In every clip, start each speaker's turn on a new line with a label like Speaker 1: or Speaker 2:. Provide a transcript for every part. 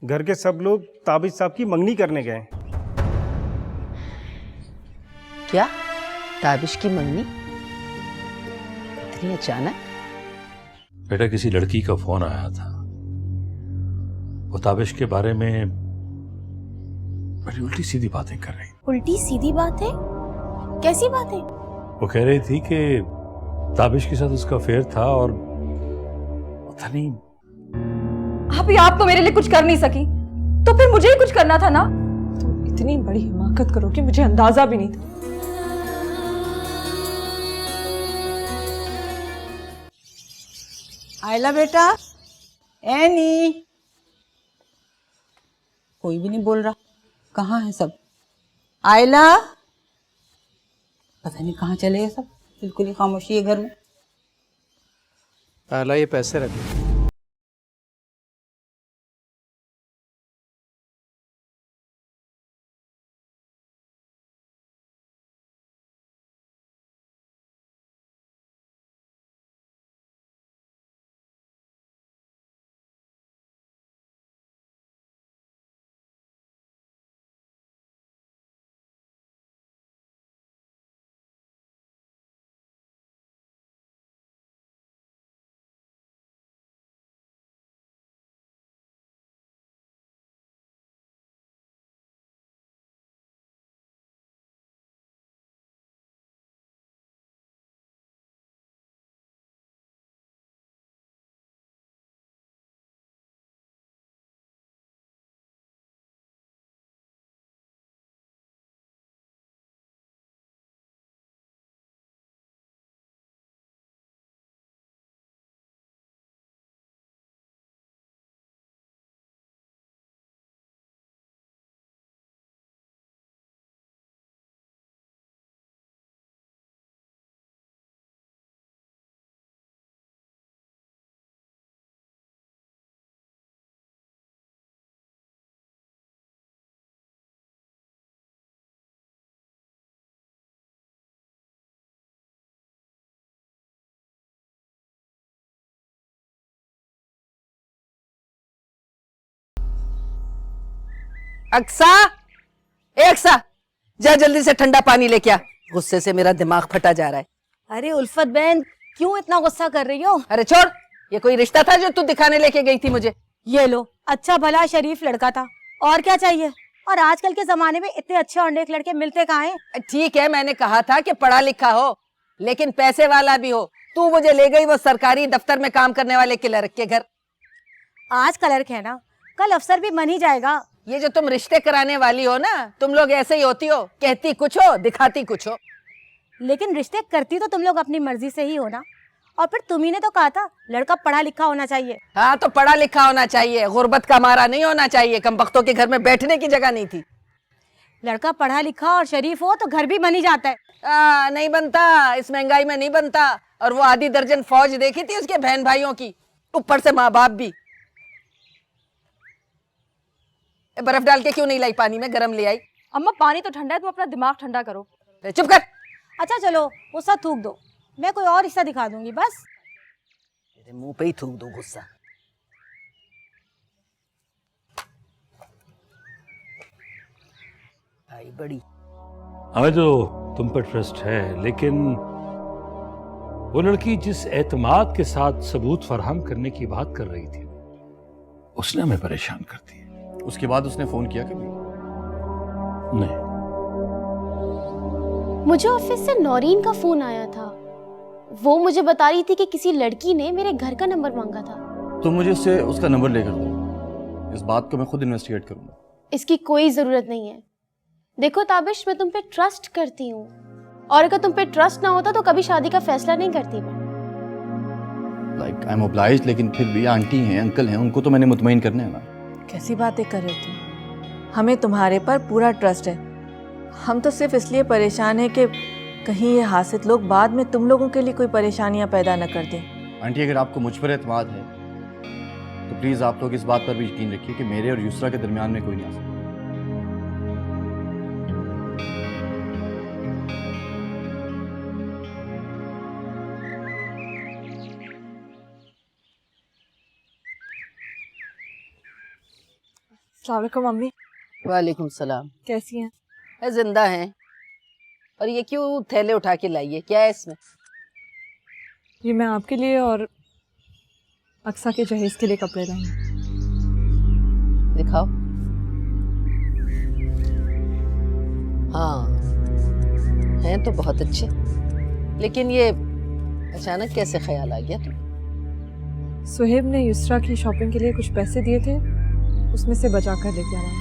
Speaker 1: घर के सब लोग ताबिश साहब की मंगनी करने गए।
Speaker 2: क्या? ताबिश की मंगनी? इतनी अचानक?
Speaker 3: बेटा, किसी लड़की का फोन आया था। वो ताबिश के बारे में बड़ी उल्टी सीधी बातें कर रही।
Speaker 4: उल्टी सीधी बात है? कैसी बात है?
Speaker 3: वो कह रही थी कि ताबिश के साथ उसका अफेयर था और पता नहीं।
Speaker 5: आप तो मेरे लिए कुछ कर नहीं सकी, तो फिर मुझे ही कुछ करना था ना। तुम इतनी बड़ी हिमाकत करोगे मुझे अंदाजा भी नहीं था।
Speaker 2: आयला बेटा, एनी। कोई भी नहीं बोल रहा। कहाँ है सब? आयला, पता नहीं कहाँ चले गए सब। बिल्कुल ही खामोशी है घर में।
Speaker 6: आयला, ये पैसे रखे।
Speaker 2: अक्सा, ए अक्सा, जा जल्दी से ठंडा पानी लेके आ। गुस्से से मेरा दिमाग फटा जा रहा है।
Speaker 4: अरे उल्फत बहन, क्यों इतना गुस्सा कर रही हो?
Speaker 2: अरे छोड़, ये कोई रिश्ता था जो तू दिखाने लेके गई थी मुझे?
Speaker 4: ये लो, अच्छा भला शरीफ लड़का था, और क्या चाहिए? और आजकल के जमाने में इतने अच्छे और नेक लड़के मिलते कहाँ हैं?
Speaker 2: ठीक है, मैंने कहा था कि पढ़ा लिखा हो, लेकिन पैसे वाला भी हो। तू मुझे ले गई वो सरकारी दफ्तर में काम करने वाले क्लर्क के घर।
Speaker 4: आज क्लर्क है ना, कल अफसर भी बन ही जाएगा।
Speaker 2: ये जो तुम रिश्ते कराने वाली हो ना, तुम लोग ऐसे ही होती हो, कहती कुछ हो दिखाती कुछ हो।
Speaker 4: लेकिन रिश्ते करती तो तुम लोग अपनी मर्जी से ही हो ना। और फिर तुम्ही ने तो कहा था लड़का पढ़ा लिखा होना चाहिए।
Speaker 2: हाँ, तो पढ़ा लिखा होना चाहिए, गुर्बत का मारा नहीं होना चाहिए। कमबख्तों के घर में बैठने की जगह नहीं थी।
Speaker 4: लड़का पढ़ा लिखा और शरीफ हो तो घर भी बन ही जाता है।
Speaker 2: नहीं बनता, इस महंगाई में नहीं बनता। और वो आधी दर्जन फौज देखी थी उसके बहन भाइयों की, ऊपर से माँ बाप भी। बर्फ डाल के क्यों नहीं लाई पानी में? गरम ले आई।
Speaker 5: अम्मा, पानी तो ठंडा है, तुम अपना दिमाग ठंडा करो।
Speaker 2: चुप कर।
Speaker 4: अच्छा चलो, गुस्सा थूक दो, मैं कोई और हिस्सा दिखा दूंगी बस।
Speaker 2: तेरे मुंह पे ही थूक दो गुस्सा। आई बड़ी।
Speaker 3: हमें तो तुम पर ट्रस्ट है, लेकिन वो लड़की जिस एतमाद के साथ सबूत फराहम करने की बात कर रही थी, उसने हमें परेशान कर दिया।
Speaker 6: उसके बाद उसने फोन किया कभी?
Speaker 3: नहीं।
Speaker 7: मुझे ऑफिस से नौरीन का फोन आया था। वो मुझे बता रही थी कि किसी लड़की ने मेरे घर का नंबर मांगा था।
Speaker 6: तो मुझे उससे उसका नंबर लेकर दो। इस बात को मैं खुद इन्वेस्टिगेट करूंगा।
Speaker 7: इसकी कोई जरूरत नहीं है। देखो ताबिश, मैं तुम पे ट्रस्ट करती हूँ, और अगर तुम पे ट्रस्ट ना होता तो कभी शादी का फैसला नहीं करती मैं।
Speaker 6: लाइक आई एम ऑब्लाइज्ड, लेकिन फिर भी आंटी हैं, अंकल हैं, उनको तो मैंने मुतमईन करना है ना।
Speaker 5: कैसी बातें कर रहे हो तुम? हमें तुम्हारे पर पूरा ट्रस्ट है। हम तो सिर्फ इसलिए परेशान हैं कि कहीं ये हासिद लोग बाद में तुम लोगों के लिए कोई परेशानियां पैदा न कर दें।
Speaker 6: आंटी, अगर आपको मुझ पर एतमाद है तो प्लीज़ आप लोग इस बात पर भी यकीन रखिए कि मेरे और यूसरा के दरमियान में कोई नहीं आ सकता।
Speaker 5: अस्सलाम वालेकुम मम्मी,
Speaker 2: वालेकुम सलाम।
Speaker 5: कैसी हैं?
Speaker 2: है जिंदा हैं। और ये क्यों थैले उठा के लाई है, क्या है इसमें?
Speaker 5: ये मैं आपके लिए और अक्सा के जहेज के लिए कपड़े लाई हूँ।
Speaker 2: दिखाओ। हाँ, हैं तो बहुत अच्छे, लेकिन ये अचानक कैसे ख्याल आ गया तुम्हें?
Speaker 5: सुहेब ने युसरा की शॉपिंग के लिए कुछ पैसे दिए थे, उसमें से बचा कर लेके आया हूँ।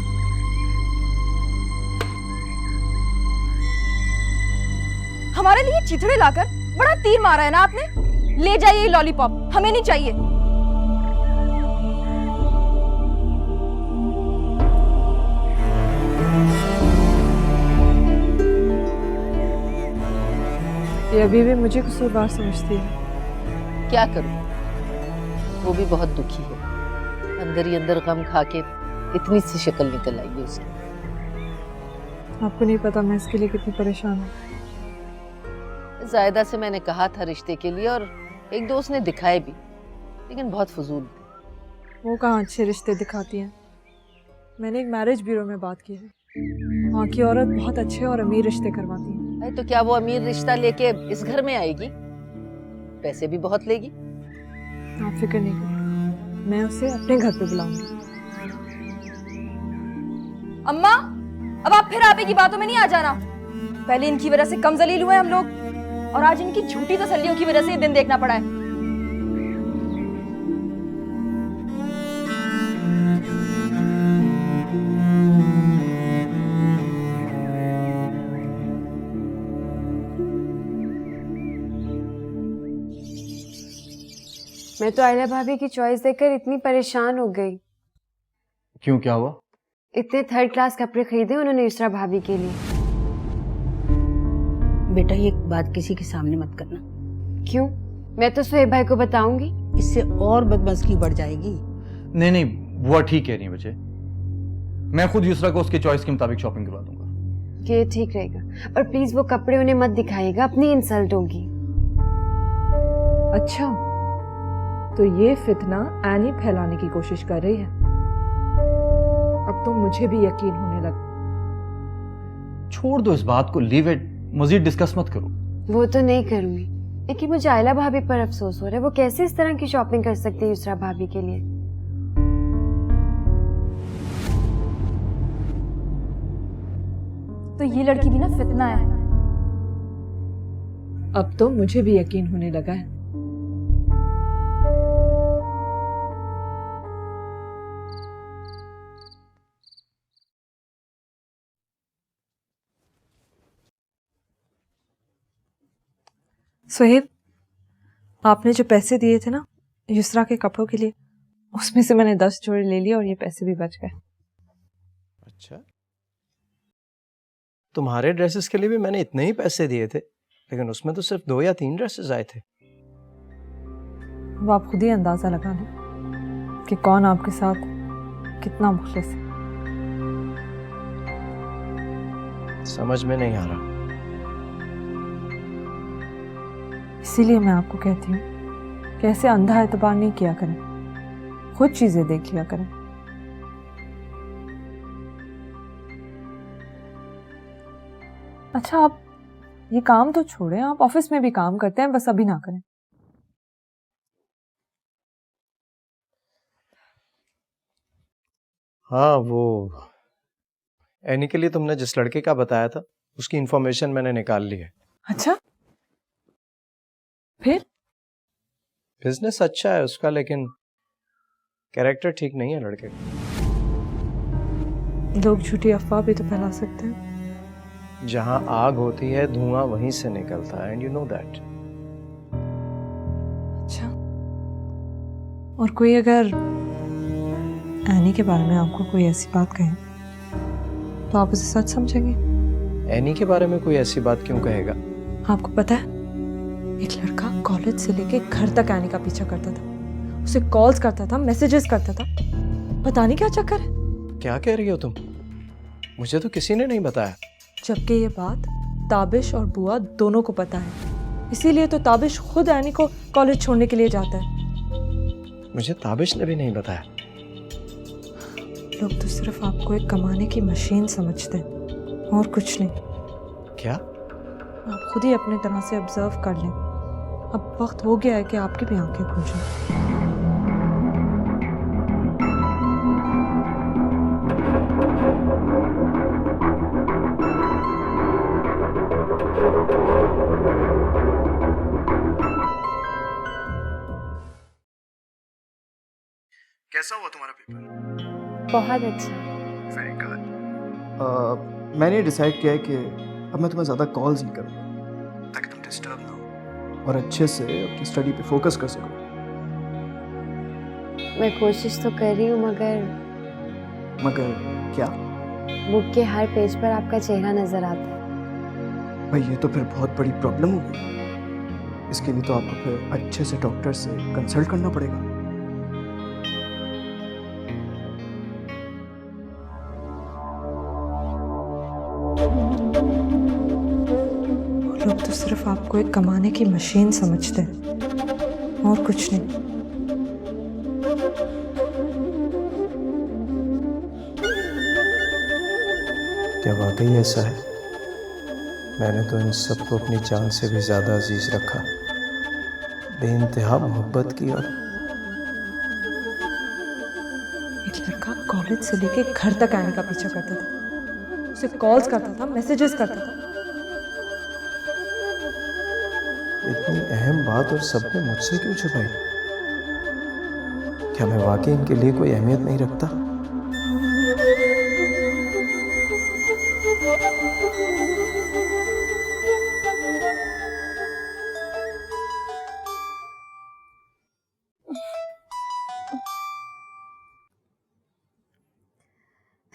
Speaker 8: हमारे लिए चिथड़े लाकर बड़ा तीर मारा है ना आपने। ले जाइए ये लॉलीपॉप, हमें नहीं चाहिए।
Speaker 5: ये अभी भी मुझे कसूरवार समझती है।
Speaker 2: क्या करूं, वो भी बहुत दुखी है। अंदर ही अंदर गम खा के इतनी सी शक्ल निकल आई है उसकी।
Speaker 5: आपको नहीं पता मैं इसके लिए कितनी परेशान हूँ।
Speaker 2: जायदा से मैंने कहा था रिश्ते के लिए, और एक दो उसने दिखाए भी, लेकिन बहुत फजूल।
Speaker 5: वो कहाँ अच्छे रिश्ते दिखाती हैं। मैंने एक मैरिज ब्यूरो में बात की है, वहाँ की औरत बहुत अच्छे और अमीर रिश्ते करवाती है।
Speaker 2: अरे तो क्या वो अमीर रिश्ता लेके इस घर में आएगी? पैसे भी बहुत लेगी।
Speaker 5: आप फिक्र नहीं करें, मैं उसे अपने घर पे बुलाऊंगी।
Speaker 8: अम्मा, अब आप फिर आपे की बातों में नहीं आ जाना। पहले इनकी वजह से कम जलील हुए हम लोग, और आज इनकी झूठी तसल्लियों की वजह से ये दिन देखना पड़ा है।
Speaker 9: मैं तो आयला भाभी की चॉइस देखकर इतनी परेशान हो गई।
Speaker 6: क्यों, क्या हुआ?
Speaker 9: इतने थर्ड क्लास कपड़े खरीदे उन्होंने युसरा भाभी के लिए।
Speaker 10: बेटा ये बात किसी के सामने मत करना।
Speaker 9: क्यों? मैं तो सुहेब भाई को बताऊंगी।
Speaker 10: इससे और बदमज़गी बढ़ जाएगी।
Speaker 6: नहीं नहीं, बुआ ठीक कह रही है बच्चे। मैं खुद युसरा को उसके चॉइस के मुताबिक शॉपिंग करवा दूंगा।
Speaker 9: ये ठीक रहेगा। और प्लीज वो कपड़े उन्हें मत दिखाइएगा, अपनी इंसल्ट होगी।
Speaker 5: अच्छा, तो ये फितना एनी फैलाने की कोशिश कर रही है। अब तो मुझे भी यकीन होने लगा।
Speaker 6: छोड़ दो इस बात को, लीव इट, मजीद डिस्कस मत करो।
Speaker 9: वो तो नहीं करूंगी, लेकिन मुझे आयला भाभी पर अफसोस हो रहा है। वो कैसे इस तरह की शॉपिंग कर सकती है युसरा भाभी के लिए।
Speaker 8: तो ये लड़की भी ना फितना है।
Speaker 5: अब तो मुझे भी यकीन होने लगा है। सुहेब, आपने जो पैसे दिए थे ना युसरा के कपड़ों के लिए, उसमें से मैंने 10 जोड़े ले लिए और ये पैसे भी बच गए।
Speaker 1: अच्छा, तुम्हारे ड्रेसेस के लिए भी मैंने इतने ही पैसे दिए थे, लेकिन उसमें तो सिर्फ 2 या 3 ड्रेसेस आए थे।
Speaker 5: अब आप खुद ही अंदाजा लगा लो कि कौन आपके साथ कितना मुखलिस है।
Speaker 1: समझ में नहीं आ रहा।
Speaker 5: इसीलिए मैं आपको कहती हूँ कि ऐसे अंधा एतबार नहीं किया करें, खुद चीजें देख लिया करें। अच्छा, आप ये काम तो छोड़ें, आप ऑफिस में भी काम करते हैं, बस अभी ना करें।
Speaker 1: हाँ, वो एनी के लिए तुमने जिस लड़के का बताया था उसकी इंफॉर्मेशन मैंने निकाल ली है।
Speaker 5: अच्छा, फिर?
Speaker 1: बिजनेस अच्छा है उसका, लेकिन कैरेक्टर ठीक नहीं है लड़के का।
Speaker 5: लोग झूठी अफवाह भी तो फैला सकते हैं।
Speaker 1: जहां आग होती है धुआं वहीं से निकलता है, एंड यू नो दैट।
Speaker 5: अच्छा, और कोई अगर एनी के बारे में आपको कोई ऐसी बात कहे तो आप उसे सच समझेंगे?
Speaker 1: एनी के बारे में कोई ऐसी बात क्यों कहेगा?
Speaker 5: आपको पता है, एक लड़का कॉलेज से लेके घर तक एनी का पीछा करता था, उसे कॉल्स करता था, मैसेजेस करता था। पता नहीं क्या चक्कर है।
Speaker 1: क्या कह रही हो तुम? मुझे तो किसी ने नहीं बताया।
Speaker 5: जबकि ये बात ताबिश और बुआ दोनों को पता है, इसीलिए तो ताबिश खुद एनी को कॉलेज छोड़ने के लिए जाता है।
Speaker 1: मुझे ताबिश ने भी नहीं बताया।
Speaker 11: लोग तो सिर्फ आपको एक कमाने की मशीन समझते हैं और कुछ नहीं।
Speaker 1: क्या?
Speaker 11: आप खुद ही अपनी तरह से ऑब्जर्व कर लें। अब वक्त हो गया है कि आपकी भी आंखें खुल जाएं।
Speaker 6: कैसा हुआ तुम्हारा पेपर?
Speaker 9: बहुत अच्छा।
Speaker 6: Very good. मैंने डिसाइड किया है कि अब मैं तुम्हें ज़्यादा कॉल्स नहीं करूँगा ताकि तुम डिस्टर्ब ना हो और अच्छे से अपनी स्टडी पे फोकस कर सको।
Speaker 9: मैं कोशिश तो कर रही हूँ
Speaker 6: मगर क्या?
Speaker 9: बुक के हर पेज पर आपका चेहरा नजर आता है।
Speaker 6: भाई ये तो फिर बहुत बड़ी प्रॉब्लम हो गई। इसके लिए तो आपको फिर अच्छे से डॉक्टर से कंसल्ट करना पड़ेगा।
Speaker 11: लोग तो सिर्फ आपको एक कमाने की मशीन समझते हैं और कुछ नहीं।
Speaker 1: क्या वाकई ऐसा है? मैंने तो इन सबको अपनी जान से भी ज़्यादा अजीज रखा, बेइंतहा मोहब्बत की। और
Speaker 11: एक लड़का कॉलेज से लेके घर तक आने का पीछा करता था, उसे कॉल्स करता था, मैसेजेस करता था।
Speaker 1: इतनी अहम बात और सबने मुझसे क्यों छुपाई? क्या मैं वाकई इनके लिए कोई अहमियत नहीं रखता?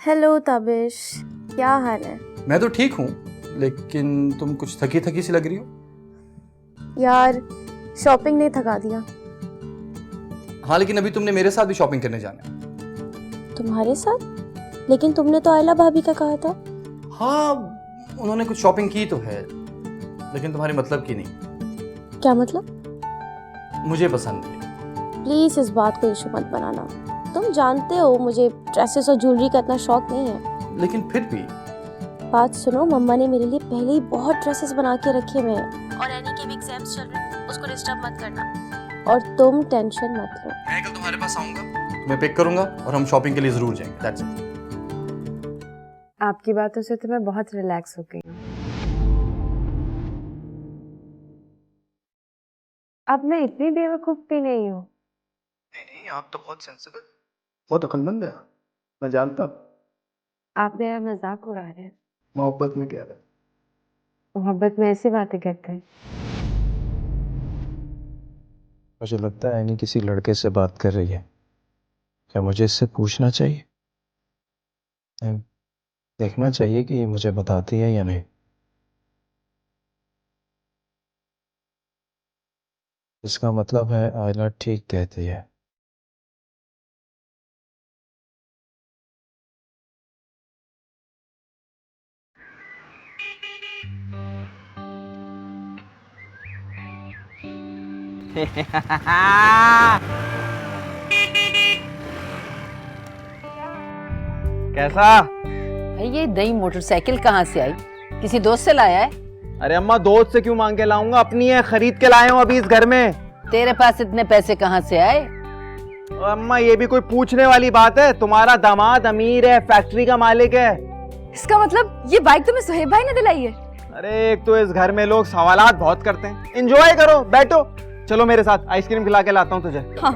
Speaker 7: हेलो ताबिश, क्या हाल है?
Speaker 6: मैं तो ठीक हूँ, लेकिन तुम कुछ थकी थकी सी लग रही हो।
Speaker 7: यार शॉपिंग ने थका दिया।
Speaker 6: हाँ, लेकिन अभी तुमने मेरे साथ भी शॉपिंग करने जाना है।
Speaker 7: तुम्हारे साथ? लेकिन तुमने तो आयला भाभी का कहा था।
Speaker 6: हाँ, उन्होंने कुछ शॉपिंग की तो है, लेकिन तुम्हारे मतलब की नहीं।
Speaker 7: क्या मतलब?
Speaker 6: मुझे पसंद नहीं।
Speaker 7: प्लीज इस बात को इशू मत बनाना। तुम जानते हो मुझे ड्रेसेस और ज्वेलरी का इतना शौक नहीं है।
Speaker 6: लेकिन फिर भी
Speaker 7: बात सुनो, मम्मा ने मेरे लिए पहले ही बहुत ड्रेसेस बना के रखे हुए हैं और एनी के भी एग्जाम्स चल रहे हैं, उसको डिस्टर्ब मत करना। और तुम टेंशन मत लो।
Speaker 6: मैं कल तुम्हारे पास आऊंगा, तुम्हें पिक करूंगा और हम शॉपिंग के लिए जरूर जाएंगे। That's it.
Speaker 9: आपकी बातों से तो मैं बहुत रिलैक्स हो गई हूँ। अब मैं इतनी बेवकूफ भी नहीं हूँ।
Speaker 6: नहीं, आप तो बहुत सेंसिबल, बहुत अक्लमंद है। मैं जानता हूँ।
Speaker 9: आप मेरा मजाक उड़ा रहे हैं।
Speaker 6: मोहब्बत में क्या है?
Speaker 9: मोहब्बत में ऐसी बातें करते हैं।
Speaker 1: मुझे लगता है एनी किसी लड़के से बात कर रही है। क्या मुझे इससे पूछना चाहिए? देखना चाहिए कि ये मुझे बताती है या नहीं। इसका मतलब है आयला ठीक कहती है।
Speaker 12: कैसा?
Speaker 2: भाई ये नई मोटरसाइकिल कहाँ से आई? किसी दोस्त से लाया है?
Speaker 12: अरे अम्मा, दोस्त से क्यों मांग के लाऊंगा, अपनी है, खरीद के लाए हूँ अभी इस घर में।
Speaker 2: तेरे पास इतने पैसे कहाँ से आए?
Speaker 12: अम्मा ये भी कोई पूछने वाली बात है? तुम्हारा दामाद अमीर है, फैक्ट्री का मालिक है।
Speaker 8: इसका मतलब ये बाइक तुम्हें सुहेब भाई ने दिलाई है?
Speaker 12: अरे एक तो इस घर में लोग सवालात बहुत करते हैं। एंजॉय करो, बैठो, चलो मेरे साथ, आइसक्रीम खिला के लाता हूँ तुझे।
Speaker 2: हाँ।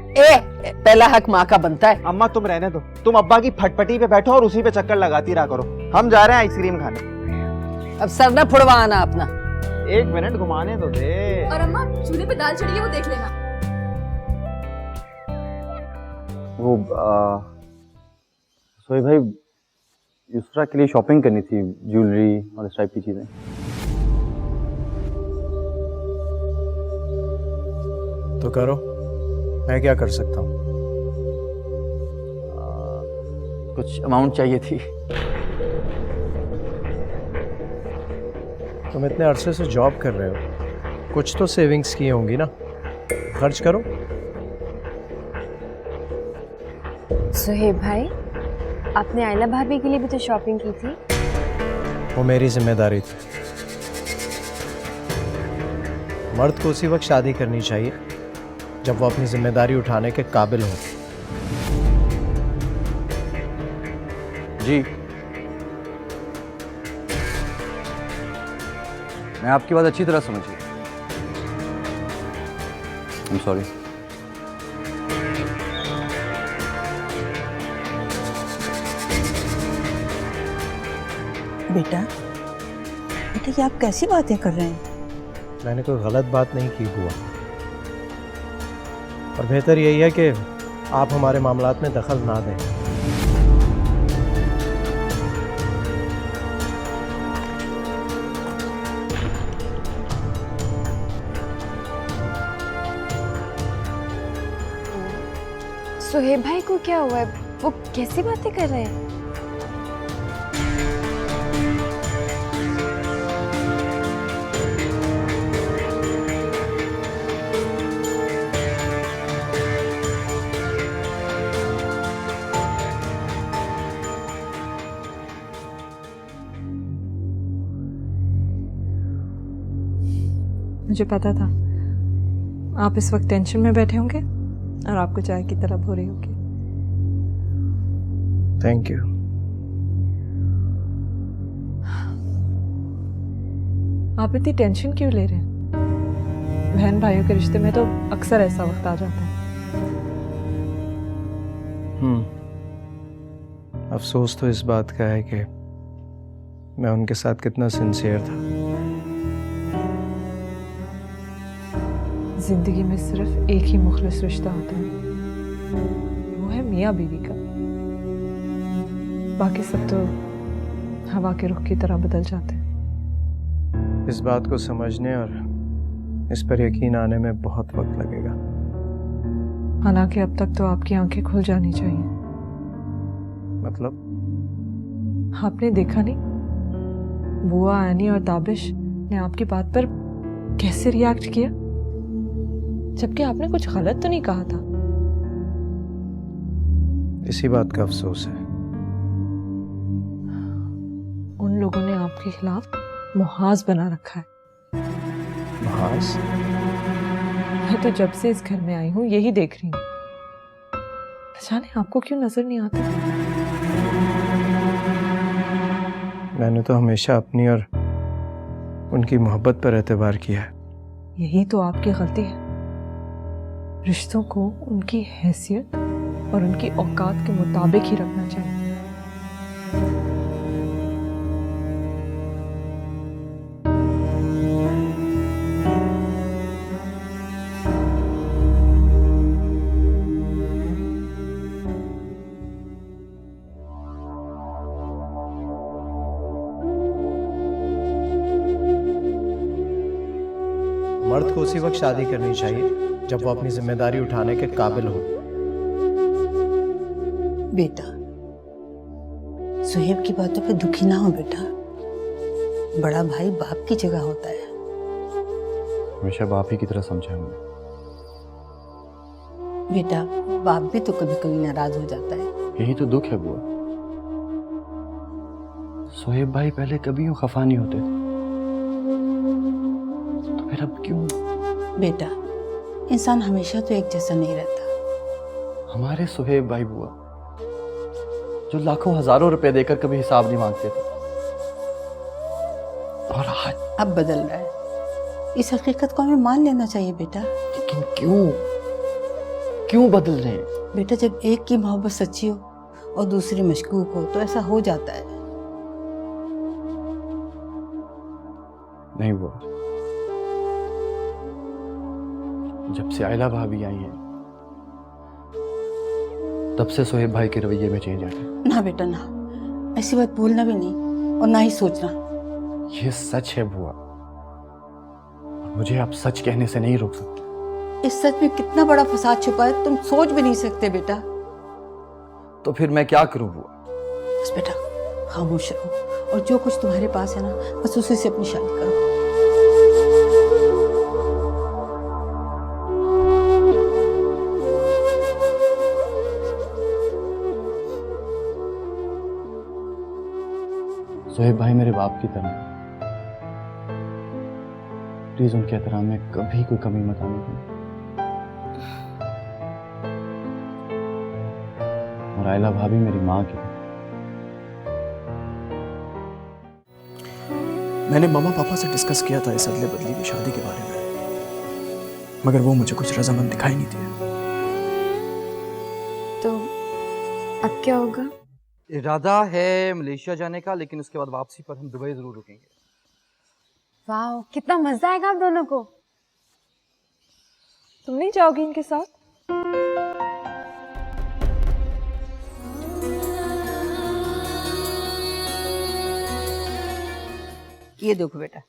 Speaker 2: पहला हक माँ का बनता है।
Speaker 12: अम्मा तुम रहने दो, तुम अब्बा की फटपटी पे बैठो और उसी पे चक्कर लगाती रहा करो। हम जा रहे हैं आइसक्रीम खाने।
Speaker 2: अब सर न फुड़वा आना अपना।
Speaker 12: 1 मिनट घुमाने तो दे।
Speaker 8: और अम्मा चूल्हे पे दाल चढ़ी है, वो देख लेना।
Speaker 6: वो सोहेब भाई, युसरा के लिए शॉपिंग करनी थी, ज्वेलरी और इस टाइप की चीजें।
Speaker 1: तो करो, मैं क्या कर सकता हूँ?
Speaker 6: कुछ अमाउंट चाहिए थी।
Speaker 1: तुम इतने अरसे से जॉब कर रहे हो, कुछ तो सेविंग्स की होंगी ना, खर्च करो।
Speaker 9: सुहेब भाई, आपने आयला भाभी के लिए भी तो शॉपिंग की थी।
Speaker 1: वो मेरी जिम्मेदारी थी। मर्द को उसी वक्त शादी करनी चाहिए जब वो अपनी जिम्मेदारी उठाने के काबिल हो।
Speaker 13: जी, मैं आपकी बात अच्छी तरह समझी। I'm sorry।
Speaker 10: बेटा बेटा ये आप कैसी बातें कर रहे हैं?
Speaker 1: मैंने कोई गलत बात नहीं की बुआ, और बेहतर यही है कि आप हमारे मामलात में दखल ना दें।
Speaker 9: सुहेब भाई को क्या हुआ है? वो कैसी बातें कर रहे हैं?
Speaker 11: मुझे पता था आप इस वक्त टेंशन में बैठे होंगे और आपको चाय की तलब हो रही होगी।
Speaker 1: Thank you.
Speaker 11: आप इतनी टेंशन क्यों ले रहे हैं? बहन भाइयों के रिश्ते में तो अक्सर ऐसा वक्त आ जाता है।
Speaker 1: अफसोस तो इस बात का है कि मैं उनके साथ कितना सिंसियर था।
Speaker 11: जिंदगी में सिर्फ एक ही मुखलिस रिश्ता होता है, वो है मियाँ बीवी का। बाकी सब तो हवा के रुख की तरह बदल जाते हैं।
Speaker 1: इस बात को समझने और इस पर यकीन आने में बहुत वक्त लगेगा।
Speaker 11: हालांकि अब तक तो आपकी आंखें खुल जानी चाहिए।
Speaker 1: मतलब?
Speaker 11: आपने देखा नहीं, बुआ, एनी और ताबिश ने आपकी बात पर कैसे रिएक्ट किया, जबकि आपने कुछ गलत तो नहीं कहा था।
Speaker 1: इसी बात का अफसोस है।
Speaker 11: उन लोगों ने आपके खिलाफ मुहाज बना रखा है।
Speaker 1: मुहाज?
Speaker 11: मैं तो जब से इस घर में आई हूं यही देख रही हूँ। न जाने आपको क्यों नजर नहीं आता।
Speaker 1: मैंने तो हमेशा अपनी और उनकी मोहब्बत पर एतबार किया है।
Speaker 11: यही तो आपकी गलती है। रिश्तों को उनकी हैसियत और उनकी औकात के मुताबिक ही रखना चाहिए।
Speaker 1: मर्द को उसी वक्त शादी करनी चाहिए जब वो अपनी जिम्मेदारी उठाने के काबिल हो।
Speaker 10: बेटा सुहेब की बातों पे दुखी ना हो बेटा। बड़ा भाई बाप की जगह होता है।
Speaker 13: हमेशा बाप ही की तरह समझा हमने।
Speaker 10: बेटा बाप भी तो कभी कभी नाराज हो जाता है।
Speaker 13: यही तो दुख है बुआ। सुहेब भाई पहले कभी यूं खफा नहीं होते थे, तो फिर अब क्यों?
Speaker 10: बेटा इंसान हमेशा तो एक जैसा नहीं रहता।
Speaker 13: हमारे सुहेब भाई बुआ जो लाखों हजारों रुपए देकर कभी हिसाब नहीं मांगते थे, और आज
Speaker 10: अब बदल रहा है। इस हकीकत को हमें मान लेना चाहिए बेटा।
Speaker 13: लेकिन क्यों बदल रहे हैं?
Speaker 10: बेटा जब एक की मोहब्बत सच्ची हो और दूसरी मशकूक हो तो ऐसा हो जाता है।
Speaker 13: नहीं बुआ, जब से आयला भाभी आई हैं तब से सोहेब भाई के रवैये में चेंज आ गया।
Speaker 10: ना बेटा ना, ऐसी बात बोलना भी नहीं और ना ही सोचना।
Speaker 13: ये सच है बुआ, मुझे आप सच कहने से नहीं रोक सकते।
Speaker 10: इस सच में कितना बड़ा फसाद छुपा है तुम सोच भी नहीं सकते बेटा।
Speaker 13: तो फिर मैं क्या करूं बुआ?
Speaker 10: बस बेटा खामोश रहो और जो कुछ तुम्हारे पास है ना बस उसी से अपनी शादी करो।
Speaker 13: सोहेब भाई मेरे बाप की तरह, प्लीज उनके एहतराम में कभी कोई कमी मत आने देना। और आयला भाभी मेरी माँ की तरह।
Speaker 6: मैंने मम्मा पापा से डिस्कस किया था इस अदले बदली की शादी के बारे में, मगर वो मुझे कुछ रजामंद दिखाई नहीं दिया।
Speaker 9: तो अब क्या होगा?
Speaker 13: इरादा है मलेशिया जाने का, लेकिन उसके बाद वापसी पर हम दुबई जरूर रुकेंगे।
Speaker 9: वाह, कितना मजा आएगा आप दोनों को।
Speaker 11: तुम नहीं जाओगी इनके साथ?
Speaker 10: ये देखो बेटा,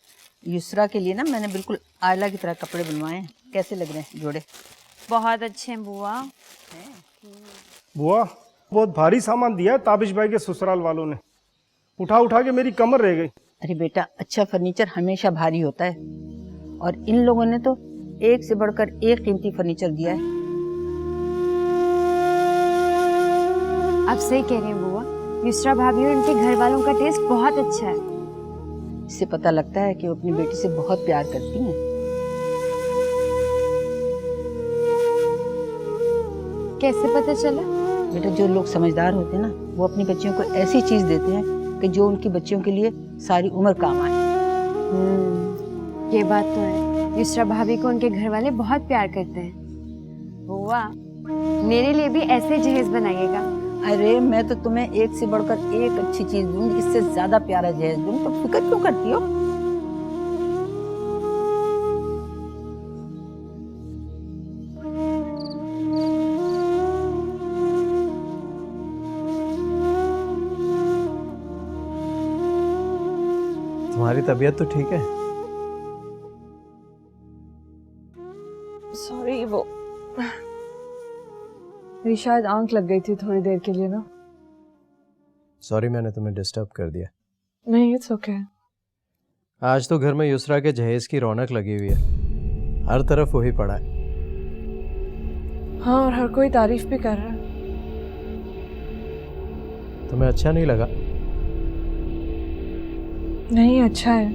Speaker 10: युसरा के लिए ना मैंने बिल्कुल आयला की तरह कपड़े बनवाए हैं। कैसे लग रहे हैं जोड़े?
Speaker 8: बहुत अच्छे हैं बुआ।
Speaker 14: बुआ, बहुत भारी सामान दिया है ताबिश भाई के ससुराल वालों ने, उठा उठा के मेरी कमर रह गई।
Speaker 10: अरे बेटा, अच्छा फर्नीचर हमेशा भारी होता है, और इन लोगों ने तो एक से बढ़कर एक कीमती फर्नीचर दिया है।
Speaker 9: आप सही कह रही हैं बुआ, युसरा भाभी और उनके घर वालों का टेस्ट बहुत अच्छा है।
Speaker 10: इससे पता लगता है कि वो अपनी बेटी से बहुत प्यार करती हैं।
Speaker 9: कैसे पता चला?
Speaker 10: बेटा, जो लोग समझदार होते हैं ना, वो अपनी बच्चियों को ऐसी चीज देते हैं कि जो उनकी बच्चियों के लिए सारी उम्र काम आए।
Speaker 9: ये बात तो है। युसरा भाभी को उनके घर वाले बहुत प्यार करते हैं। बुआ, मेरे लिए भी ऐसे जहेज बनाइएगा।
Speaker 10: अरे मैं तो तुम्हें एक से बढ़कर एक अच्छी चीज दूंगी, इससे ज्यादा प्यारा जहेज दूंगी, तो फिक्र क्यों करती हो?
Speaker 1: तुम्हारी तबीयत तो ठीक है?
Speaker 11: सॉरी, वो मेरी शायद आंख लग गई थी थोड़ी देर के लिए ना।
Speaker 1: सॉरी, मैंने तुम्हें डिस्टर्ब कर दिया।
Speaker 11: नहीं, इट्स ओके।
Speaker 1: आज तो घर में युसरा के जहेज की रौनक लगी हुई है, हर तरफ वही पड़ा है।
Speaker 11: हाँ, और हर कोई तारीफ भी कर रहा है।
Speaker 1: तुम्हें अच्छा नहीं लगा?
Speaker 11: नहीं, अच्छा है,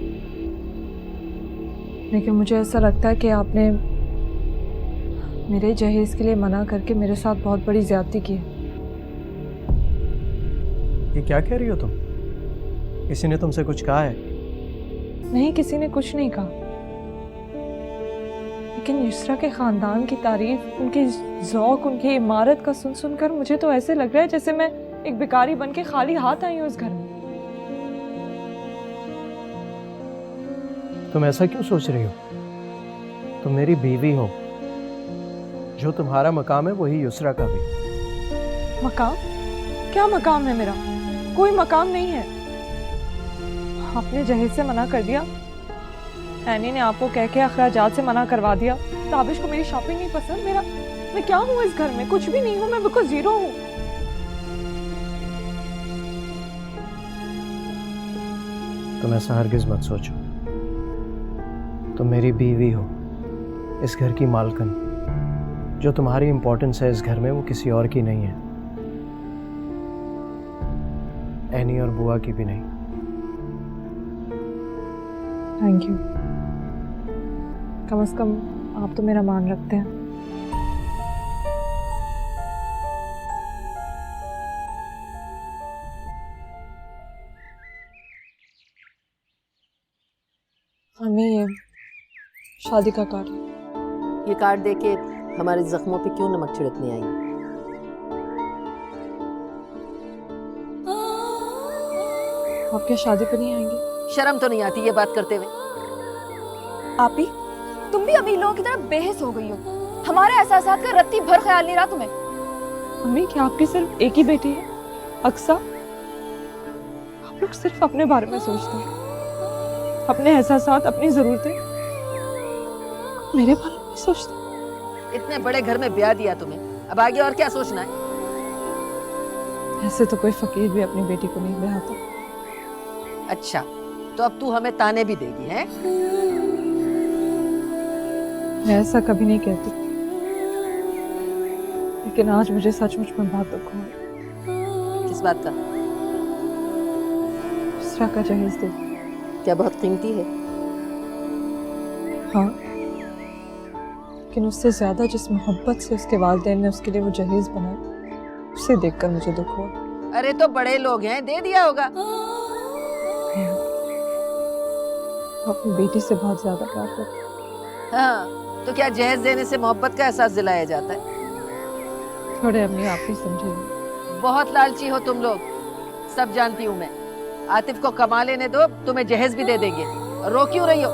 Speaker 11: लेकिन मुझे ऐसा लगता है कि आपने मेरे जहेज के लिए मना करके मेरे साथ बहुत बड़ी ज्यादती की है।
Speaker 1: ये क्या कह रही हो तुम? किसी ने तुमसे कुछ कहा है?
Speaker 11: नहीं, किसी ने कुछ नहीं कहा, लेकिन युसरा के खानदान की तारीफ, उनकी ज़ौक़, उनकी इमारत का सुन सुनकर मुझे तो ऐसे लग रहा है जैसे मैं एक भिखारी बन के खाली हाथ आई हूँ इस घर में।
Speaker 1: तुम ऐसा क्यों सोच रही हो? तुम मेरी बीवी हो, जो तुम्हारा मकाम है वही युसरा का भी।
Speaker 11: मकाम? क्या मकाम है मेरा? कोई मकाम नहीं है। आपने जहेज से मना कर दिया, एनी ने आपको कह के अखराजात से मना करवा दिया, ताबिश को मेरी शॉपिंग नहीं पसंद। मैं क्या हूँ इस घर में? कुछ भी नहीं हूँ, मैं बिल्कुल जीरो हूँ।
Speaker 1: तुम ऐसा हरगिज मत सोचो। तुम मेरी बीवी हो, इस घर की मालकिन। जो तुम्हारी इंपॉर्टेंस है इस घर में वो किसी और की नहीं है, एनी और बुआ की भी नहीं।
Speaker 11: Thank you. कम से कम आप तो मेरा मान रखते हैं। अम्मी, ये शादी का कार्ड।
Speaker 2: ये कार्ड देके हमारे जख्मों पे क्यों नमक छिड़कने आई?
Speaker 11: आप क्या शादी पे नहीं आएंगे?
Speaker 2: शर्म तो नहीं आती ये बात करते हुए?
Speaker 8: आपी, तुम भी अभी लोगों की तरह बेहस हो गई हो। हमारे एहसासात का रत्ती भर ख्याल नहीं रहा तुम्हें।
Speaker 11: अम्मी, क्या आपकी सिर्फ एक ही बेटी है, अक्सा? आप लोग सिर्फ अपने बारे में सोचते हैं, अपने एहसासात, अपनी जरूरतें, मेरे बारे में सोचते।
Speaker 2: इतने बड़े घर में ब्याह दिया तुम्हें, अब आगे और क्या सोचना है?
Speaker 11: ऐसे तो कोई फकीर भी अपनी बेटी को नहीं ब्याहता।
Speaker 2: अच्छा, तो अब तू हमें ताने भी देगी, हैं?
Speaker 11: मैं ऐसा कभी नहीं कहती, लेकिन आज मुझे सचमुच में बहुत दुख हुआ।
Speaker 2: किस बात का?
Speaker 11: युसरा का जहेज दे।
Speaker 2: क्या बहुत कीमती है?
Speaker 11: हाँ, लेकिन उससे ज्यादा जिस मोहब्बत से उसके वालिदैन ने उसके लिए वो जहेज बनाया, उसे देखकर मुझे दुख हुआ।
Speaker 2: अरे तो बड़े लोग हैं, दे दिया होगा।
Speaker 11: अपनी बेटी से बहुत ज्यादा प्यार करते हैं।
Speaker 2: हाँ, तो क्या जहेज देने से मोहब्बत का एहसास दिलाया जाता है?
Speaker 11: थोड़े अम्मी आप ही समझेंगे।
Speaker 2: बहुत लालची हो तुम लोग, सब जानती हूँ मैं। आतिफ को कमा लेने दो, तुम्हें जहेज भी दे देंगे। रो क्यों रही हो?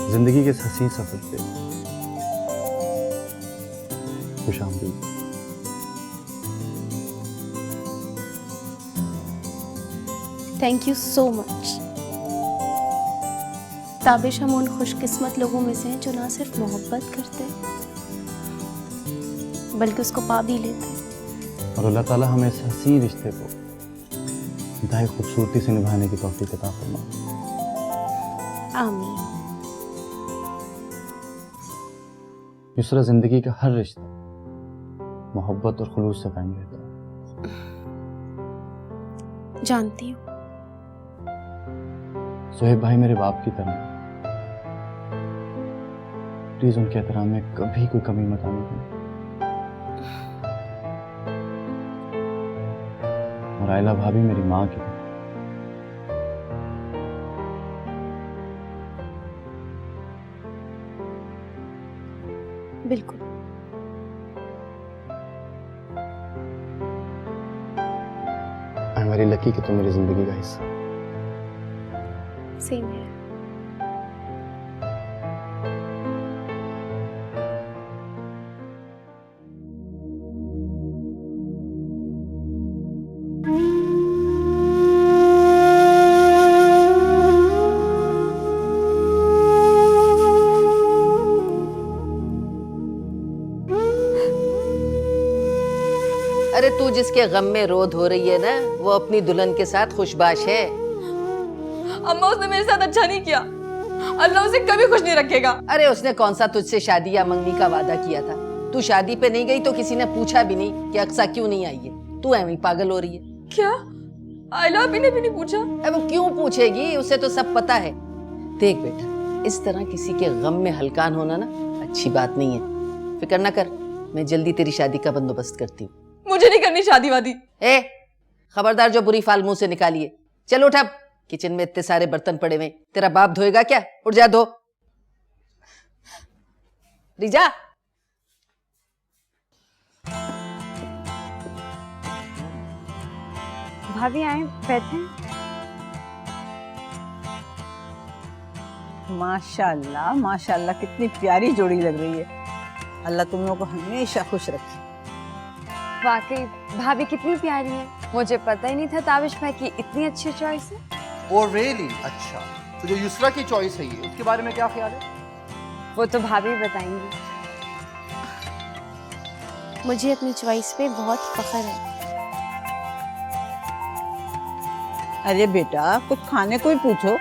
Speaker 13: जिंदगी के इस हसीन सफर पे खुशामदीद।
Speaker 7: Thank you so much. Tabish, हम उन खुशकिस्मत लोगों में से हैं जो ना सिर्फ मोहब्बत करते हैं बल्कि उसको पा भी लेते हैं।
Speaker 13: और अल्लाह ताला हमें इस हसीन रिश्ते को इंतहाई खूबसूरती से निभाने की तौफीक अता फरमाए।
Speaker 7: आमीन।
Speaker 13: युसरा, जिंदगी का हर रिश्ता मोहब्बत और खुलूस से कायम रहता है।
Speaker 7: जानती हूँ।
Speaker 13: सोहेब भाई मेरे बाप की तरह, प्लीज उनके एहतराम में कभी कोई कमी मत आने देना। और आयला भाभी मेरी माँ की तरह।
Speaker 7: बिल्कुल।
Speaker 13: आई एम वेरी लकी कि तुम मेरी जिंदगी का हिस्सा।
Speaker 7: सेम है।
Speaker 2: अरे तू जिसके गम में रोध हो रही है ना, वो अपनी दुल्हन के साथ खुशबाश है।
Speaker 8: अम्मा, उसने मेरे साथ अच्छा नहीं किया। अल्लाह उसे कभी खुश नहीं रखेगा।
Speaker 2: अरे उसने कौन सा तुझसे शादी या मंगनी का वादा किया था? तू शादी पे नहीं गई तो किसी ने पूछा भी नहीं कि अक्सा क्यों नहीं आई है। तू ऐਵੇਂ पागल हो रही है
Speaker 8: क्या? आयला भी ने भी नहीं पूछा?
Speaker 2: अब वो क्यों पूछेगी? उसे तो सब पता है। देख बेटा, इस तरह किसी के गम में हलकान होना ना अच्छी बात नहीं है। फिक्र ना कर, मैं जल्दी तेरी शादी का बंदोबस्त करती हूँ।
Speaker 8: मुझे नहीं करनी शादी वादी।
Speaker 2: ए, खबरदार जो बुरी फाल मुंह से निकालिए। चल उठ, अब किचन में इतने सारे बर्तन पड़े हुए, तेरा बाप धोएगा क्या? उठ जा धो। रिजा,
Speaker 9: भाभी आए, बैठे।
Speaker 10: माशाल्लाह माशाल्लाह, कितनी प्यारी जोड़ी लग रही है। अल्लाह तुम लोगों को हमेशा खुश रखे।
Speaker 9: वाकई भाभी कितनी प्यारी है। मुझे पता ही नहीं था ताबिश भाई की इतनी अच्छी चॉइस है।
Speaker 12: Oh really? अच्छा, तो जो युसरा की चॉइस है ये, उसके बारे में क्या ख्याल है?
Speaker 9: वो तो भाभी बताएंगी।
Speaker 7: मुझे अपनी चॉइस पे बहुत फख्र है।
Speaker 10: अरे बेटा, कुछ खाने को ही पूछो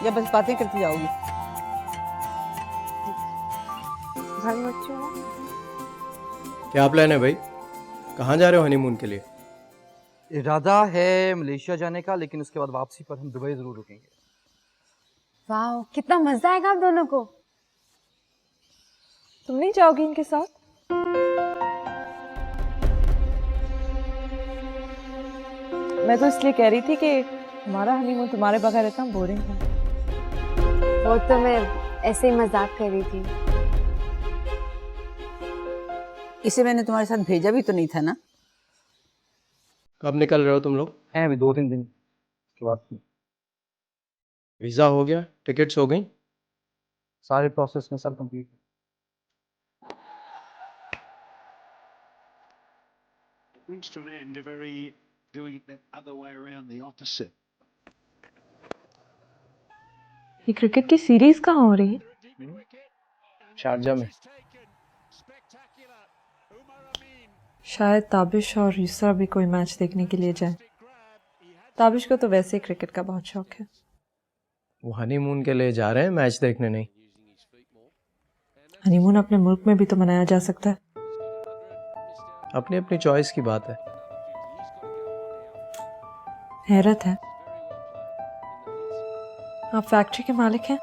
Speaker 10: या बस बातें करती जाओगी?
Speaker 1: क्या प्लान है भाई? कहाँ जा रहे हो हनीमून के लिए?
Speaker 12: इरादा है मलेशिया जाने का, लेकिन उसके बाद वापसी पर हम दुबई जरूर रुकेंगे।
Speaker 9: वाह, कितना मजा आएगा आप दोनों को।
Speaker 11: तुम नहीं जाओगी इनके साथ? मैं तो इसलिए कह रही थी कि हमारा हनीमून तुम्हारे बगैर इतना बोरिंग है।
Speaker 9: वो तो मैं ऐसे ही मजाक कर रही थी।
Speaker 10: इसे मैंने तुम्हारे साथ भेजा भी तो नहीं था ना?
Speaker 1: कब निकल रहे हो तुम लोग?
Speaker 13: हैं अभी 2-3 दिन के बाद।
Speaker 1: वीज़ा हो गया? टिकट्स हो गई?
Speaker 13: सारे प्रोसेस में सब complete.
Speaker 15: Brings to an end a very doing the other way around, the opposite.
Speaker 11: ये क्रिकेट की सीरीज कहाँ हो रही है?
Speaker 1: शारजा में।
Speaker 11: शायद ताबिश और यूसरा भी कोई मैच देखने के लिए जाए। ताबिश को तो वैसे ही क्रिकेट का बहुत शौक है।
Speaker 1: वो हनीमून के लिए जा रहे हैं, मैच देखने नहीं।
Speaker 11: हनीमून अपने मुल्क में भी तो मनाया जा सकता है।
Speaker 1: अपनी अपनी चॉइस की बात है।
Speaker 11: हैरत है, आप फैक्ट्री के मालिक हैं,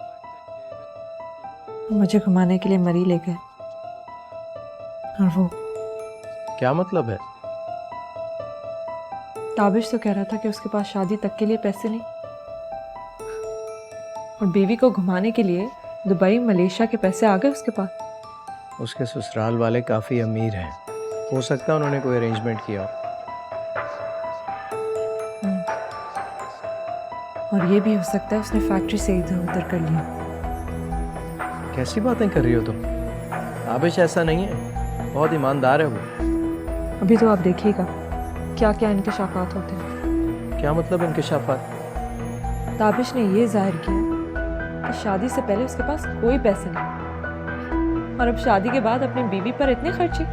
Speaker 11: मुझे घुमाने के लिए मरी ले गए, और वो
Speaker 1: क्या मतलब है?
Speaker 11: ताबिश तो कह रहा था कि उसके पास शादी तक के लिए पैसे नहीं, और बीवी को घुमाने के लिए दुबई मलेशिया के पैसे आ गए उसके पास।
Speaker 1: उसके ससुराल वाले काफ़ी अमीर हैं, हो सकता है उन्होंने कोई अरेंजमेंट किया हो।
Speaker 11: और ये भी हो सकता है उसने फैक्ट्री से इधर उधर कर लिया।
Speaker 1: कैसी बातें कर रही हो तुम? ताबिश ऐसा नहीं है, बहुत ईमानदार है वो।
Speaker 11: अभी तो आप देखिएगा क्या क्या इंकशाफात होते हैं।
Speaker 1: क्या मतलब इंकशाफात?
Speaker 11: ताबिश ने ये जाहिर किया कि शादी से पहले उसके पास कोई पैसे नहीं, और अब शादी के बाद अपनी बीवी पर इतने खर्चे।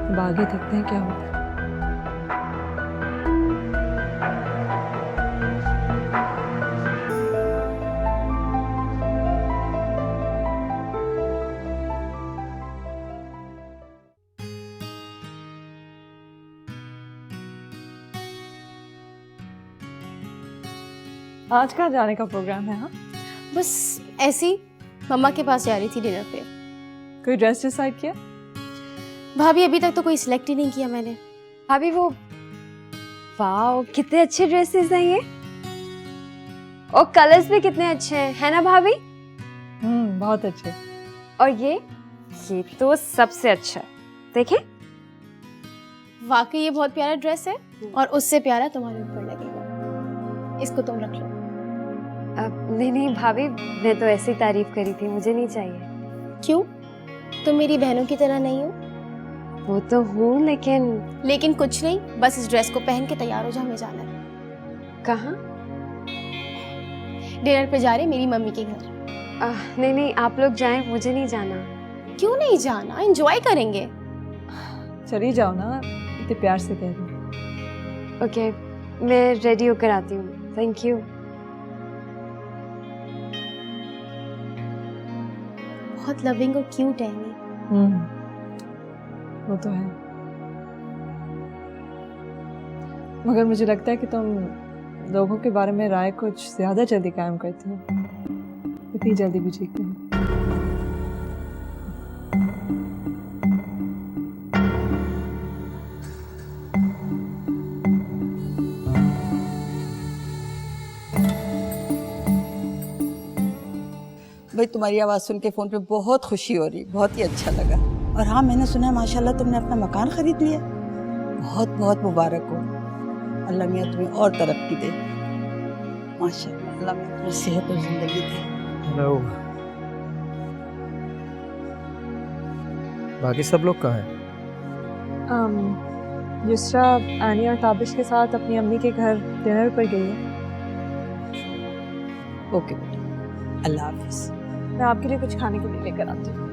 Speaker 11: अब आगे देखते हैं क्या होता है। आज कहाँ जाने का प्रोग्राम है? हाँ,
Speaker 7: बस ऐसी मम्मा के पास जा रही थी डिनर पे।
Speaker 11: कोई ड्रेस डिसाइड किया?
Speaker 7: भाभी अभी तक तो कोई सिलेक्ट ही नहीं किया मैंने।
Speaker 9: भाभी वो, वाओ कितने अच्छे ड्रेसेस हैं ये, और कलर्स भी कितने अच्छे हैं, है ना भाभी?
Speaker 11: बहुत अच्छे।
Speaker 9: और ये तो सबसे अच्छा है, देखें।
Speaker 7: वाकई ये बहुत प्यारा ड्रेस है, और उससे प्यारा तुम्हारे ऊपर लगेगा। इसको तुम रख लो।
Speaker 9: नहीं नहीं भाभी, मैं तो ऐसी तारीफ करी थी, मुझे नहीं चाहिए।
Speaker 7: क्यों? तुम मेरी बहनों की तरह नहीं हो?
Speaker 9: वो तो हूँ, लेकिन
Speaker 7: कुछ नहीं, बस इस ड्रेस को पहन के तैयार हो जा, हमें जाना है।
Speaker 9: कहाँ?
Speaker 7: डिनर पे जा रहे मेरी मम्मी के घर।
Speaker 9: नहीं नहीं, आप लोग जाएं, मुझे नहीं जाना।
Speaker 7: क्यों नहीं जाना? एंजॉय करेंगे।
Speaker 11: चली जाओ ना, इतने प्यार से कह रही।
Speaker 9: ओके, मैं रेडी होकर आती हूँ। Thank you.
Speaker 7: बहुत लविंग और क्यूट है ये।
Speaker 11: वो तो है, मगर मुझे लगता है कि तुम लोगों के बारे में राय कुछ ज्यादा जल्दी कायम करती हो। इतनी जल्दी भी ठीक नहीं।
Speaker 10: भाई तुम्हारी आवाज़ सुन के फ़ोन पे बहुत खुशी हो रही, बहुत ही अच्छा लगा। और हाँ, मैंने सुना है माशाल्लाह तुमने अपना मकान खरीद लिया। बहुत बहुत मुबारक हो, अल्लाह मियाँ तुम्हें और तरक्की दे। माशाल्लाह, अल्लाह मियाँ तुम्हें सेहत और ज़िंदगी दे।
Speaker 1: हेलो, बाकी सब लोग कहाँ हैं?
Speaker 11: युसरा आनी और ताबिश के साथ अपनी अम्मी के घर डिनर पर गई है।
Speaker 10: ओके बेटा, अल्लाह हाफिज़।
Speaker 11: मैं आपके लिए कुछ खाने के लिए लेकर आती हूँ।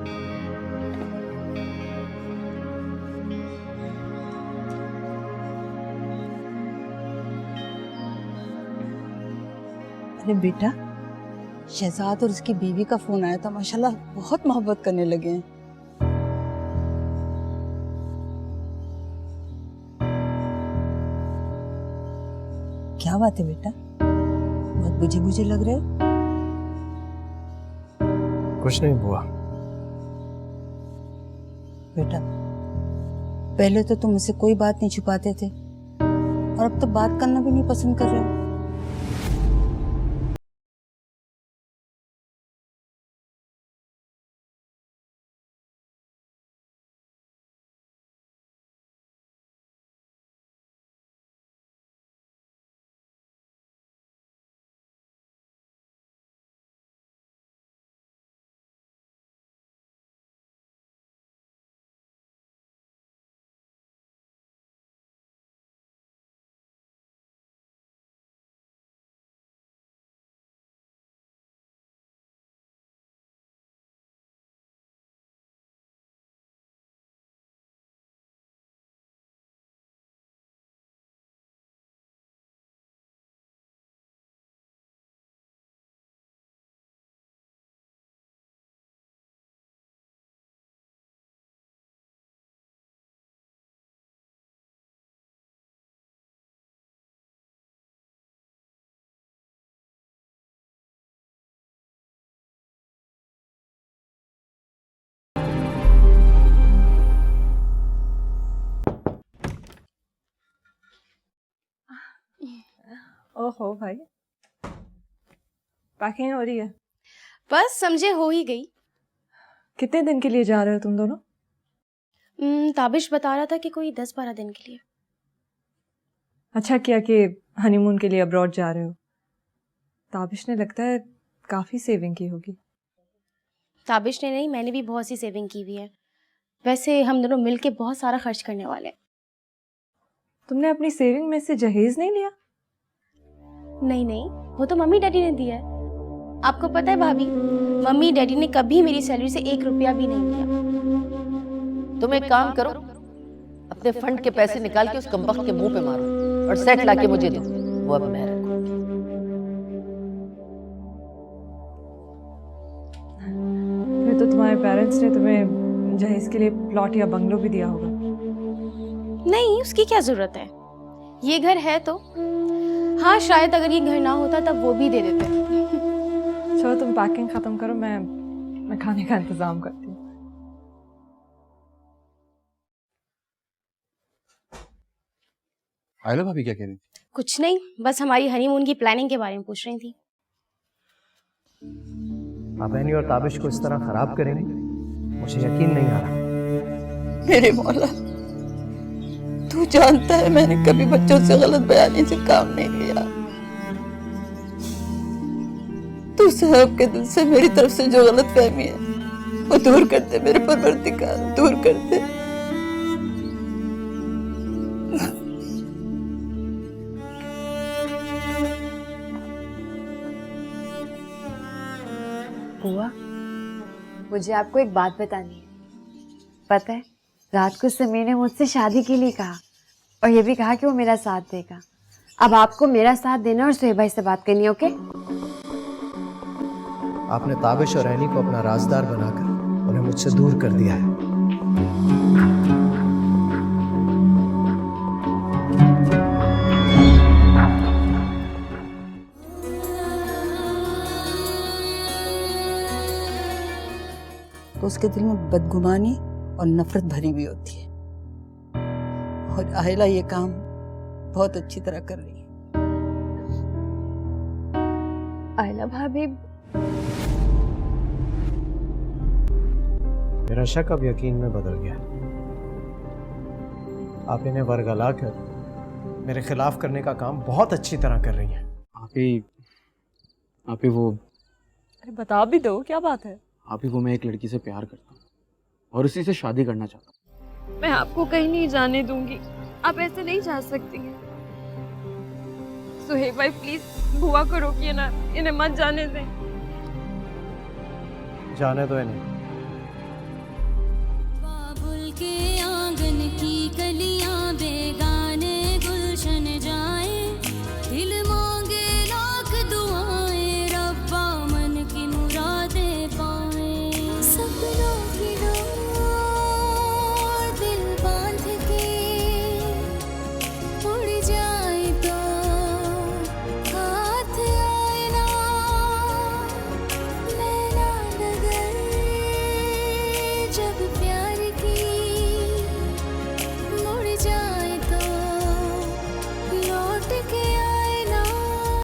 Speaker 10: अरे बेटा, शहजाद और उसकी बीवी का फोन आया था, माशाल्लाह बहुत मोहब्बत करने लगे हैं। क्या बात है बेटा, बहुत बुझे बुझे लग रहे हो।
Speaker 1: कुछ नहीं बुआ।
Speaker 10: बेटा, पहले तो तुम मुझसे कोई बात नहीं छुपाते थे, और अब तो बात करना भी नहीं पसंद कर रहे हो।
Speaker 11: ओहो भाई, पैकिंग हो रही है?
Speaker 7: बस समझे हो ही गई।
Speaker 11: कितने दिन के लिए जा रहे हो तुम दोनों?
Speaker 7: ताबिश बता रहा था कि कोई 10-12 दिन के लिए।
Speaker 11: अच्छा किया कि हनीमून के लिए अब्रॉड जा रहे हो। ताबिश ने लगता है काफी सेविंग की होगी।
Speaker 7: ताबिश ने नहीं, मैंने भी बहुत सी सेविंग की हुई है। वैसे हम दोनों मिलके बहुत सारा खर्च करने वाले हैं।
Speaker 11: तुमने अपनी सेविंग में से जहेज नहीं लिया?
Speaker 7: नहीं नहीं, वो तो मम्मी डैडी ने दिया है। आपको पता है भाभी, मम्मी डैडी ने कभी मेरी सैलरी से 1 रुपया भी नहीं लिया।
Speaker 2: तुम एक काम करो, अपने फंड के पैसे निकाल के उस कमबख्त के मुंह पे मारो और सेट लाके मुझे दो, वो अब मैं रखूंगी।
Speaker 11: फिर तो तुम्हारे पेरेंट्स ने तुम्हें जहेज के लिए प्लॉट या बंगलो भी दिया होगा।
Speaker 7: नहीं, उसकी क्या जरूरत है, ये घर है तो। हाँ, शायद अगर ये घर ना होता तब वो भी दे देते।
Speaker 11: चलो तुम पैकिंग खत्म करो, मैं खाने का इंतजाम करती हूँ।
Speaker 13: आयला भाभी क्या कह रही थी?
Speaker 7: कुछ नहीं, बस हमारी हनीमून की प्लानिंग के बारे में पूछ रही थी।
Speaker 1: आप एनी और ताबिश को इस तरह खराब करेंगे, मुझे यकीन नहीं आ रहा।
Speaker 10: मेरे मौला, तू जानता है मैंने कभी बच्चों से गलत बयानी से काम नहीं लिया। तू साहब के दिल से मेरी तरफ से जो गलत फहमी है वो दूर कर दे मेरे परवरदिगार, दूर कर दे।
Speaker 9: बुआ, मुझे आपको एक बात बतानी है। पता है, रात को समीर ने मुझसे शादी के लिए कहा और ये भी कहा कि वो मेरा साथ देगा। अब आपको मेरा साथ देना और सुहेब भाई से बात करनी है, ओके?
Speaker 1: आपने ताबिश और एनी को अपना राजदार बनाकर उन्हें मुझसे दूर कर दिया है।
Speaker 10: तो उसके दिल में बदगुमानी और नफरत भरी हुई होती है, और आयला ये काम बहुत अच्छी तरह कर रही है।
Speaker 9: आयला भाभी,
Speaker 1: मेरा शक अब यकीन में बदल गया। आप इन्हें वर्गला कर मेरे खिलाफ करने का काम बहुत अच्छी तरह कर रही हैं।
Speaker 13: आप ही वो
Speaker 11: अरे बता भी दो, क्या बात है?
Speaker 13: आप ही वो मैं एक लड़की से प्यार करता हूँ और उसी से शादी करना चाहता हूँ।
Speaker 8: मैं आपको कहीं नहीं जाने दूंगी, आप ऐसे नहीं जा सकती हैं। सुहेब भाई प्लीज बुआ को रोकिए ना, इन्हें मत जाने दें।
Speaker 1: जाने दो इन्हें।
Speaker 16: बाबुल के